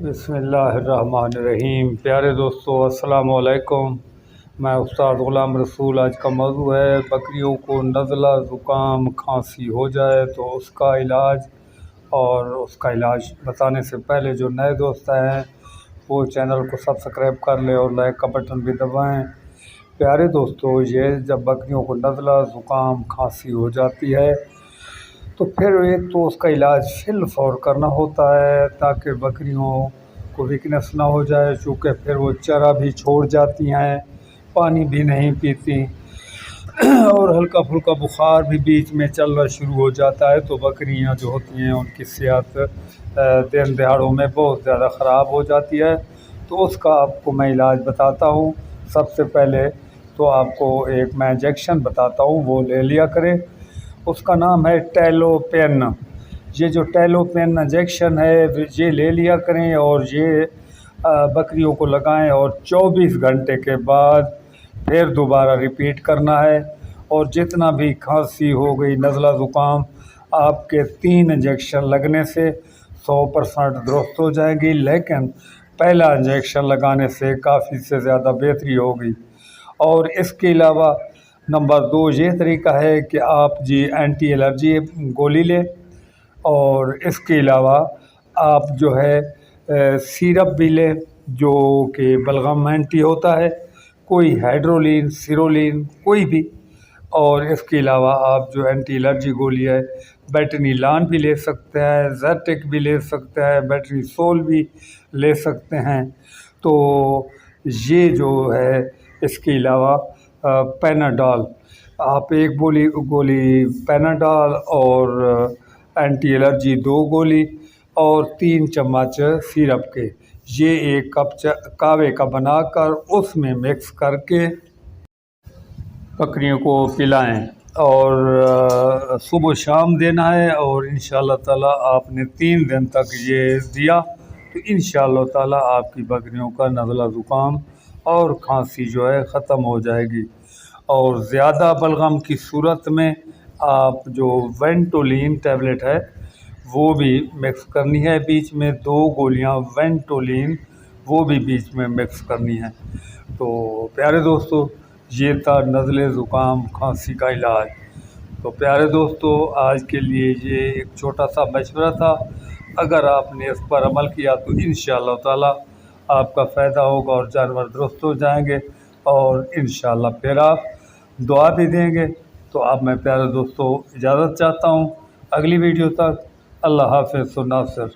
बिस्मिल्लाहिर्रहमानिर्रहीम। प्यारे दोस्तों, अस्सलाम वालेकुम। मैं उस्ताद ग़ुलाम रसूल। आज का मौजू है बकरियों को नज़ला ज़ुकाम खांसी हो जाए तो उसका इलाज। और उसका इलाज बताने से पहले जो नए दोस्त हैं वो चैनल को सब्सक्राइब कर लें और लाइक का बटन भी दबाएं। प्यारे दोस्तों, ये जब बकरियों को नज़ला ज़ुकाम खांसी हो जाती है तो फिर एक तो उसका इलाज फिल फौर करना होता है ताकि बकरियों को वीकनेस ना हो जाए, चूँकि फिर वो चारा भी छोड़ जाती हैं, पानी भी नहीं पीती और हल्का फुल्का बुखार भी बीच में चलना शुरू हो जाता है। तो बकरियां जो होती हैं उनकी सेहत दिन दहाड़ों में बहुत ज़्यादा ख़राब हो जाती है। तो उसका आपको मैं इलाज बताता हूँ। सबसे पहले तो आपको एक मैं इंजेक्शन बताता हूँ, वो ले लिया करें। उसका नाम है टेलोपेन। ये जो टेलोपेन इंजेक्शन है ये ले लिया करें और ये बकरियों को लगाएं और 24 घंटे के बाद फिर दोबारा रिपीट करना है। और जितना भी खांसी हो गई, नज़ला ज़ुकाम, आपके 3 इंजेक्शन लगने से 100% दुरुस्त हो जाएगी। लेकिन पहला इंजेक्शन लगाने से काफ़ी से ज़्यादा बेहतरी होगी। और इसके अलावा नंबर 2 ये तरीका है कि आप जी एंटी एलर्जी गोली लें। और इसके अलावा आप जो है सिरप भी लें जो कि बलगम एंटी होता है, कोई हाइड्रोलिन, सिरोलिन, कोई भी। और इसके अलावा आप जो एंटी एलर्जी गोली है बेटनीलान भी ले सकते हैं, ज़र्टेक भी ले सकते हैं, बेटरीसोल भी ले सकते हैं। तो ये जो है इसके अलावा पैनाडॉल, आप एक गोली पैनाडॉल और एंटी एलर्जी 2 गोली और 3 चम्मच सिरप के, ये एक कप कावे का बनाकर उसमें मिक्स करके बकरियों को पिलाएं। और सुबह शाम देना है। और इंशाअल्लाह ताला आपने 3 दिन तक ये दिया तो इंशाअल्लाह ताला आपकी बकरियों का नज़ला ज़ुकाम और खांसी जो है ख़त्म हो जाएगी। और ज़्यादा बलगम की सूरत में आप जो वेंटोलिन टैबलेट है वो भी मिक्स करनी है बीच में, 2 गोलियां वेंटोलिन वो भी बीच में मिक्स करनी है। तो प्यारे दोस्तों, ये था नज़ले ज़ुकाम खांसी का इलाज। तो प्यारे दोस्तों, आज के लिए ये एक छोटा सा मशवरा था। अगर आपने इस पर अमल किया तो इंशाअल्लाह ताला आपका फ़ायदा होगा और जानवर दुरुस्त हो जाएंगे और इंशाअल्लाह फिर आप दुआ भी देंगे। तो अब मैं प्यारे दोस्तों इजाज़त चाहता हूँ। अगली वीडियो तक अल्लाह हाफ़िज़। नासिर।